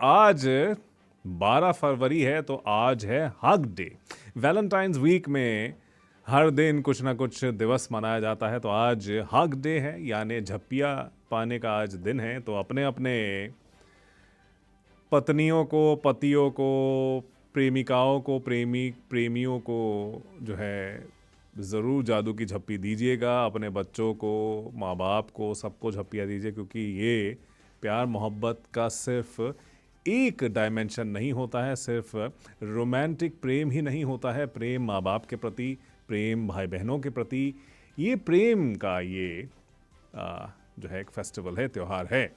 आज 12 फरवरी है तो आज है हग डे। वैलेंटाइंस वीक में हर दिन कुछ ना कुछ दिवस मनाया जाता है, तो आज हग डे है, यानी झप्पियाँ पाने का आज दिन है। तो अपने अपने पत्नियों को, पतियों को, प्रेमिकाओं को, प्रेमियों को जो है ज़रूर जादू की झप्पी दीजिएगा। अपने बच्चों को, माँ बाप को, सबको झप्पियाँ दीजिए, क्योंकि ये प्यार मोहब्बत का सिर्फ एक डायमेंशन नहीं होता है, सिर्फ रोमांटिक प्रेम ही नहीं होता है। प्रेम माँ बाप के प्रति, प्रेम भाई बहनों के प्रति, ये प्रेम का ये जो है एक फेस्टिवल है, त्यौहार है।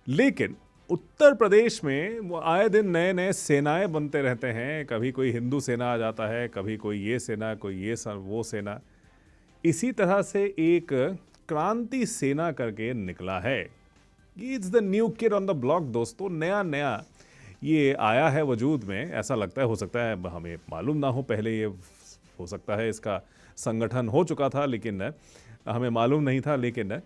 लेकिन उत्तर प्रदेश में वो आए दिन नए नए सेनाएं बनते रहते हैं। कभी कोई हिंदू सेना आ जाता है, कभी कोई ये सेना, कोई ये वो सेना। इसी तरह से एक क्रांति सेना करके निकला है। It's the new kid on the block दोस्तों, नया नया ये आया है वजूद में। ऐसा लगता है, हो सकता है हमें मालूम ना हो, पहले ये हो सकता है इसका संगठन हो चुका था, लेकिन हमें मालूम नहीं था। लेकिन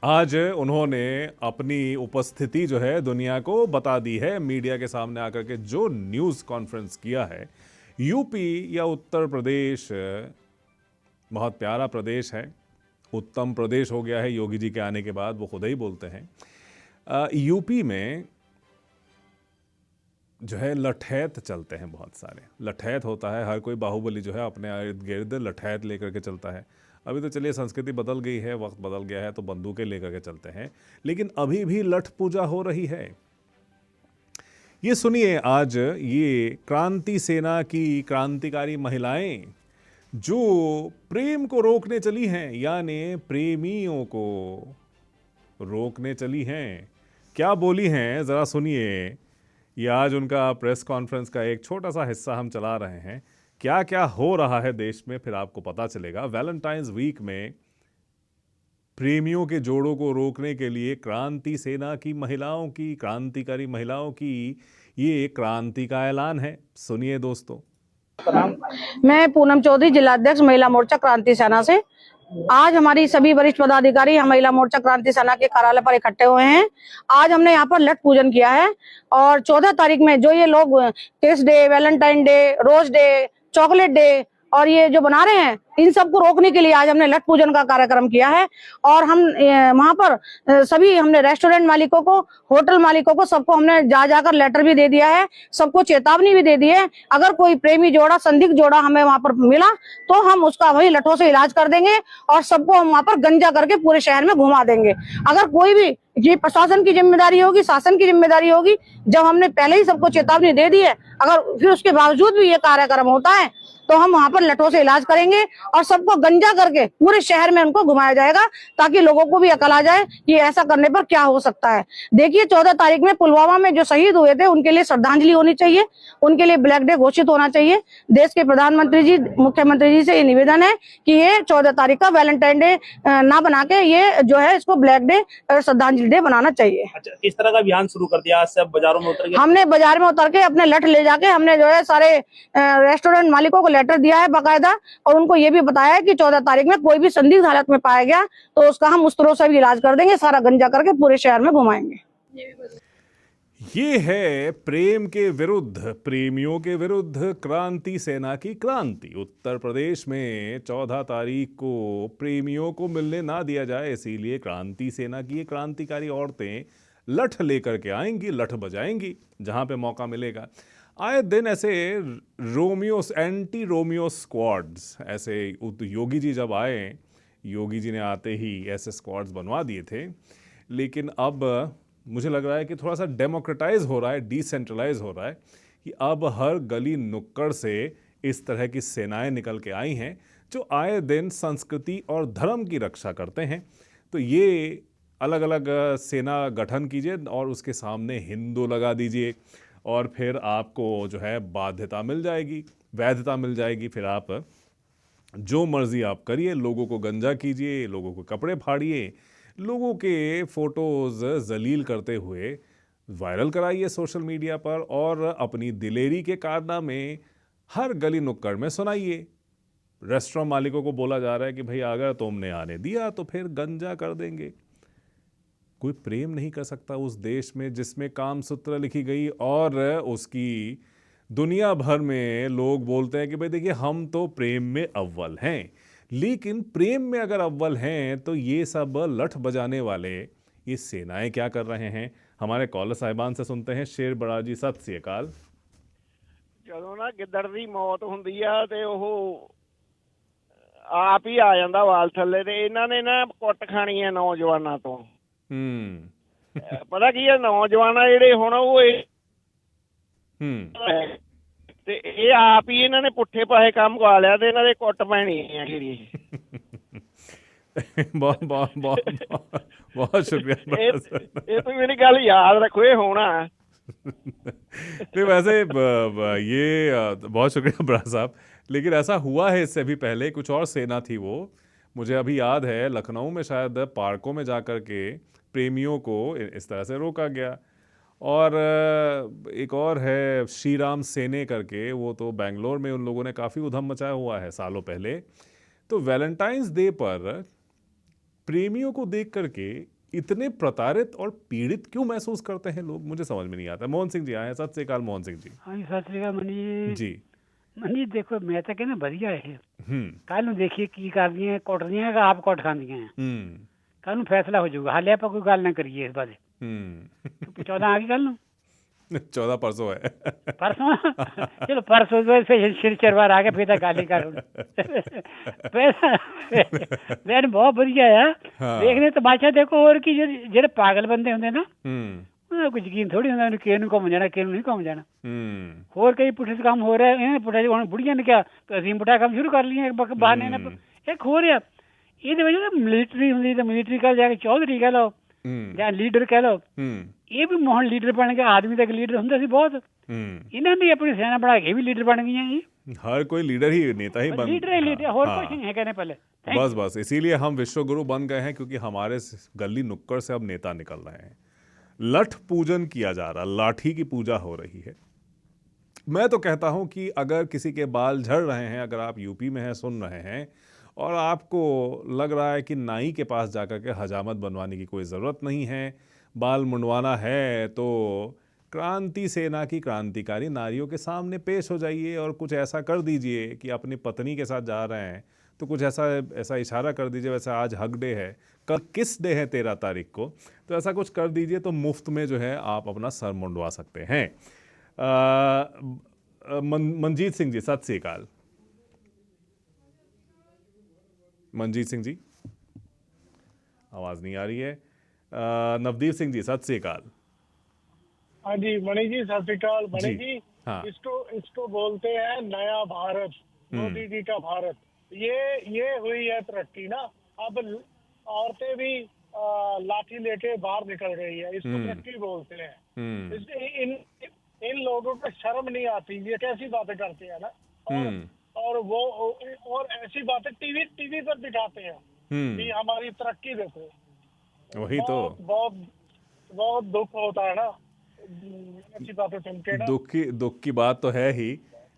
आज उन्होंने अपनी उपस्थिति जो है दुनिया को बता दी है, मीडिया के सामने आकर के जो न्यूज़ कॉन्फ्रेंस किया है। यूपी या उत्तर प्रदेश बहुत प्यारा प्रदेश है, उत्तम प्रदेश हो गया है योगी जी के आने के बाद, वो खुद ही बोलते हैं। यूपी में जो है लठैत चलते हैं, बहुत सारे लठैत होता है। हर कोई बाहुबली जो है अपने इर्द गिर्द लठैत लेकर के चलता है। अभी तो चलिए संस्कृति बदल गई है, वक्त बदल गया है, तो बंदूकें लेकर के चलते हैं, लेकिन अभी भी लठ पूजा हो रही है। ये सुनिए, आज ये क्रांति सेना की क्रांतिकारी महिलाएं जो प्रेम को रोकने चली हैं, यानी प्रेमियों को रोकने चली हैं। क्या बोली हैं जरा सुनिए। ये आज उनका प्रेस कॉन्फ्रेंस का एक छोटा सा हिस्सा हम चला रहे हैं। क्या क्या हो रहा है देश में, फिर आपको पता चलेगा। वैलेंटाइंस वीक में प्रेमियों के जोड़ों को रोकने के लिए क्रांति सेना की महिलाओं की, क्रांतिकारी महिलाओं की ये क्रांति का ऐलान है। सुनिए दोस्तों। मैं पूनम चौधरी, जिलाध्यक्ष महिला मोर्चा क्रांति सेना से। आज हमारी सभी वरिष्ठ पदाधिकारी हम महिला मोर्चा क्रांति सेना के कार्यालय पर इकट्ठे हुए हैं। आज हमने यहाँ पर लठ पूजन किया है और 14 तारीख में जो ये लोग kiss day, Valentine day, rose day, chocolate day और ये जो बना रहे हैं, इन सबको रोकने के लिए आज हमने लठ पूजन का कार्यक्रम किया है। और हम वहां पर सभी हमने रेस्टोरेंट मालिकों को, होटल मालिकों को, सबको हमने जा जाकर लेटर भी दे दिया है, सबको चेतावनी भी दे दी है। अगर कोई प्रेमी जोड़ा, संदिग्ध जोड़ा हमें वहां पर मिला तो हम उसका वही लठों से इलाज कर देंगे और सबको हम वहां पर गंजा करके पूरे शहर में घुमा देंगे। अगर कोई भी, ये प्रशासन की जिम्मेदारी होगी, शासन की जिम्मेदारी होगी। जब हमने पहले ही सबको चेतावनी दे दी है, अगर फिर उसके बावजूद भी ये कार्यक्रम होता है तो हम वहां पर लठों से इलाज करेंगे और सबको गंजा करके पूरे शहर में उनको घुमाया जाएगा, ताकि लोगों को भी अकल आ जाए कि ऐसा करने पर क्या हो सकता है। देखिए, 14 तारीख में पुलवामा में जो शहीद हुए थे उनके लिए श्रद्धांजलि होनी चाहिए, उनके लिए ब्लैक डे घोषित होना चाहिए। देश के प्रधानमंत्री जी, मुख्यमंत्री जी से ये निवेदन है कि ये 14 तारीख का वैलेंटाइन डे ना बना के ये जो है इसको ब्लैक डे, श्रद्धांजलि डे बनाना चाहिए। अच्छा, किस तरह का अभियान शुरू कर दिया? आज से बाजारों में उतर के हमने बाजार में उतर के अपने लठ ले जाके हमने जो है सारे रेस्टोरेंट मालिकों को लेटर दिया है बाकायदा, और उनको ये भी बताया है कि 14 तारीख में कोई भी संदिग्ध हालत में पाया गया तो उसका हम उस तरह से भी इलाज कर देंगे, सारा गंजा करके पूरे शहर में घुमाएंगे। ये है प्रेम के विरुद्ध, प्रेमियों के विरुद्ध क्रांति सेना की क्रांति। उत्तर प्रदेश में 14 तारीख को प्रेमियों को मिलने ना दिया जाए, इसीलिए क्रांति सेना की ये क्रांतिकारी औरतें लठ लेकर के आएंगी, लठ बजाएंगी जहां पे मौका मिलेगा। आए दिन ऐसे रोमियोस, एंटी रोमियो स्क्वाड्स, ऐसे योगी जी जब आए, योगी जी ने आते ही ऐसे स्क्वाड्स बनवा दिए थे। लेकिन अब मुझे लग रहा है कि थोड़ा सा डेमोक्रेटाइज हो रहा है, डिसेंट्रलाइज हो रहा है, कि अब हर गली नुक्कड़ से इस तरह की सेनाएं निकल के आई हैं जो आए दिन संस्कृति और धर्म की रक्षा करते हैं। तो ये अलग अलग सेना गठन कीजिए और उसके सामने हिंदू लगा दीजिए और फिर आपको जो है बाध्यता मिल जाएगी, वैधता मिल जाएगी। फिर आप जो मर्जी आप करिए, लोगों को गंजा कीजिए, लोगों को कपड़े फाड़िए, लोगों के फोटोज़ जलील करते हुए वायरल कराइए सोशल मीडिया पर और अपनी दिलेरी के कारनामे हर गली नुक्कड़ में सुनाइए। रेस्टोरेंट मालिकों को बोला जा रहा है कि भाई अगर तुमने आने दिया तो फिर गंजा कर देंगे। कोई प्रेम नहीं कर सकता उस देश में जिसमें कामसूत्र लिखी गई और उसकी दुनिया भर में लोग बोलते हैं कि भाई देखिए हम तो प्रेम में अव्वल हैं। लेकिन प्रेम में अगर अव्वल हैं तो ये सब लठ बजाने वाले ये सेनाएं क्या कर रहे हैं? हमारे कॉलर साहिबान से सुनते हैं। शेर बड़ा जी, सत श्री अकाल। ਜਦੋਂ ਨਾ ਗਿੱਦੜ ਦੀ ਮੌਤ ਹੁੰਦੀ ਆ ਤੇ ਉਹ ਆਪ ਹੀ ਆ ਜਾਂਦਾ ਵਾਲ ਥੱਲੇ ਤੇ ਇਹਨਾਂ ਨੇ ਨਾ ਕੁੱਟ ਖਾਣੀ ਆ ਨੌਜਵਾਨਾਂ ਤੋਂ। ਪਤਾ ਕੀ ਆ, ਨੌਜਵਾਨ ਆ ਜਿਹੜੇ ਹੁਣ ਉਹ ਤੇ ਇਹ ਆਪ ਹੀ ਇਹਨਾਂ ਨੇ ਪੁੱਠੇ ਪਾਸੇ ਕੰਮ ਗਵਾ ਲਿਆ ਤੇ ਇਹਨਾਂ ਦੇ ਕੁੱਟ ਪੈਣੀ ਆ ਜਿਹੜੀ। बहुत बहुत बहुत बहुत शुक्रिया। ਇਹ तो मेरी गल याद रखो, ये होना। नहीं वैसे ये बहुत शुक्रिया बड़ा साहब, लेकिन ऐसा हुआ है इससे भी पहले कुछ और सेना थी वो, मुझे अभी याद है लखनऊ में शायद पार्कों में जाकर के प्रेमियों को इस तरह से रोका गया। और एक और है श्री राम सेने करके, वो तो बेंगलोर में उन लोगों ने काफ़ी उधम मचाया हुआ है सालों पहले। तो वैलेंटाइंस डे पर प्रेमियों को देख करके इतने प्रताड़ित और पीड़ित क्यों महसूस करते हैं लोग, मुझे समझ में नहीं आता। मोहन सिंह जी आए हैं। सत श्री अकाल मोहन सिंह जी। हाँ जी, सत श्री अकाल मनी जी। मनी देखो मैं तो कहना बढ़िया है। कल ਨੂੰ देखिए की कर दी कुट दी आप कुट खांदी हैं। कल ਨੂੰ फैसला हो जाऊगा, हाले आप कोई गल ना करिए इस बारे। 14 आ गई कल ਨੂੰ 14 परसों है। परसों चलो परसों तो सिर चरवार आ गया, फिर तो गल ही कर मैं बहुत बढ़िया है। देखने तो बादशाह देखो, और की जेडे पागल बंदे होंगे ना उन्हें कुछ यकीन थोड़ी होंगे कि ਇਹਨੂੰ ਘੁੰਮ ਜਾਣਾ ਕਿ ਇਹਨੂੰ ਨਹੀਂ ਘੁੰਮ ਜਾਣਾ। ਹੋਰ ਕਈ ਪੁੱਠੇ ਕੰਮ ਹੋ ਰਿਹਾ, ਇਹਨੇ ਪੁੱਠੇ ਹੁਣ ਬੁੜੀਆਂ ਨੇ ਕਿਹਾ ਅਸੀਂ ਪੁੱਠਾ ਕੰਮ ਸ਼ੁਰੂ ਕਰ ਲਈਏ ਬਹਾਨੇ ਨਾਲ। ਇੱਕ ਹੋ ਰਿਹਾ ਇਹਦੇ ਵਿੱਚ ਮਿਲਟਰੀ ਹੁੰਦੀ ਤਾਂ ਮਿਲਟਰੀ ਕਹ ਜਾ ਕੇ ਚੌਧਰੀ ਕਹਿ ਲਓ ਜਾਂ ਲੀਡਰ ਕਹਿ ਲਓ, ਇਹ ਵੀ ਹੁਣ ਲੀਡਰ ਬਣ ਕੇ ਆਦਮੀ ਤੱਕ ਲੀਡਰ ਹੁੰਦੇ ਸੀ ਬਹੁਤ। ਇਹਨਾਂ ਨੇ ਆਪਣੀ ਸੈਨਾ ਬਣਾ ਕੇ ਵੀ ਲੀਡਰ बन गई जी। हर कोई लीडर ही नेता ही बन, लीडर ही लीडर, और कुछ नहीं है कहने पहले। बस बस इसीलिए हम विश्व गुरु बन गए हैं, क्योंकि हमारे गली नुक्कड़ से अब नेता निकल रहे हैं। लठ पूजन किया जा रहा, लाठी की पूजा हो रही है। मैं तो कहता हूं कि अगर किसी के बाल झड़ रहे हैं, अगर आप यूपी में हैं सुन रहे हैं और आपको लग रहा है कि नाई के पास जाकर के हजामत बनवाने की कोई ज़रूरत नहीं है, बाल मुंडवाना है, तो क्रांति सेना की क्रांतिकारी नारियों के सामने पेश हो जाइए और कुछ ऐसा कर दीजिए कि अपनी पत्नी के साथ जा रहे हैं तो कुछ ऐसा इशारा कर दीजिए। वैसे आज हक डे है, कल किस डे है 13 तारीख को, तो ऐसा कुछ कर दीजिए तो मुफ्त में जो है आप अपना सर मुंडवा सकते हैं। मनजीत सिंह जी, सत श्री अकाल। मनजीत सिंह जी आवाज़ नहीं आ रही है। नवदीप सिंह जी, सत श्री अकाल। हाँ जी मणि जी, सत श्री अकाल। मणि जी, हाँ। इसको बोलते हैं नया भारत, मोदी जी का भारत। ये हुई है तरक्की ना। अब औरतें भी लाठी लेके बाहर निकल रही है, इसको तरक्की बोलते हैं। इन लोगों को शर्म नहीं आती, ये कैसी बातें करते हैं ना। और ऐसी बातें टीवी पर दिखाते हैं कि हमारी तरक्की देखो। वही तो बहुत दुख होता है ना ऐसी बातें सुन के ना। दुख की बात तो है ही,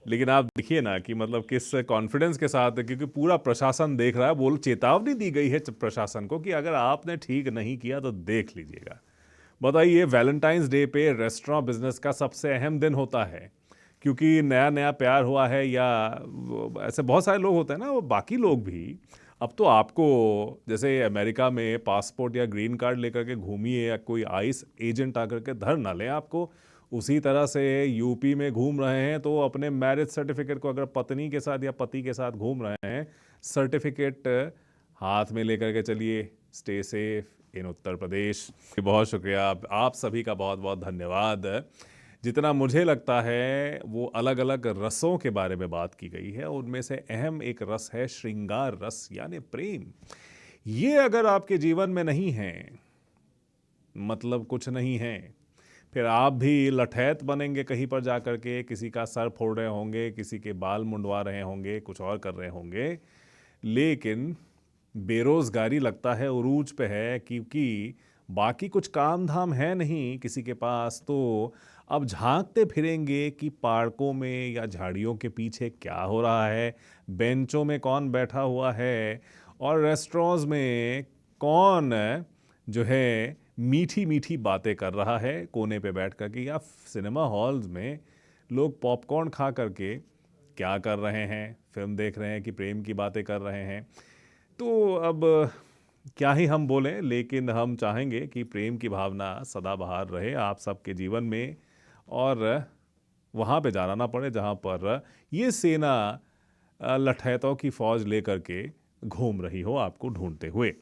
लेकिन आप देखिए ना कि मतलब किस कॉन्फिडेंस के साथ, क्योंकि पूरा प्रशासन देख रहा है। बोल चेतावनी दी गई है प्रशासन को कि अगर आपने ठीक नहीं किया तो देख लीजिएगा। बताइए, वैलेंटाइंस डे पे रेस्टोरेंट बिजनेस का सबसे अहम दिन होता है, क्योंकि नया नया प्यार हुआ है, या ऐसे बहुत सारे लोग होते हैं ना, वो बाकी लोग भी। अब तो आपको जैसे अमेरिका में पासपोर्ट या ग्रीन कार्ड लेकर के घूमिए, या कोई आइस एजेंट आकर के धर ना ले आपको, उसी तरह से यूपी में घूम रहे हैं तो अपने मैरिज सर्टिफिकेट को, अगर पत्नी के साथ या पति के साथ घूम रहे हैं, सर्टिफिकेट हाथ में लेकर के चलिए। Stay safe in Uttar Pradesh. बहुत शुक्रिया, आप सभी का बहुत बहुत धन्यवाद। जितना मुझे लगता है वो अलग अलग रसों के बारे में बात की गई है, उनमें से अहम एक रस है श्रृंगार रस, यानी प्रेम। ये अगर आपके जीवन में नहीं है, मतलब कुछ नहीं है, फिर आप भी लठैत बनेंगे कहीं पर जाकर के, किसी का सर फोड़ रहे होंगे, किसी के बाल मुंडवा रहे होंगे, कुछ और कर रहे होंगे। लेकिन बेरोज़गारी लगता है उरूज पे है, क्योंकि बाकी कुछ काम धाम है नहीं किसी के पास, तो अब झांकते फिरेंगे कि पार्कों में या झाड़ियों के पीछे क्या हो रहा है, बेंचों में कौन बैठा हुआ है, और रेस्टोरेंट्स में कौन जो है मीठी मीठी बातें कर रहा है कोने पे बैठ कर के, या सिनेमा हॉल्स में लोग पॉपकॉर्न खा करके क्या कर रहे हैं, फिल्म देख रहे हैं कि प्रेम की बातें कर रहे हैं। तो अब क्या ही हम बोलें, लेकिन हम चाहेंगे कि प्रेम की भावना सदाबहार रहे आप सबके जीवन में, और वहाँ पे जाना ना पड़े जहाँ पर ये सेना लठैतों की फौज लेकर के घूम रही हो आपको ढूंढते हुए।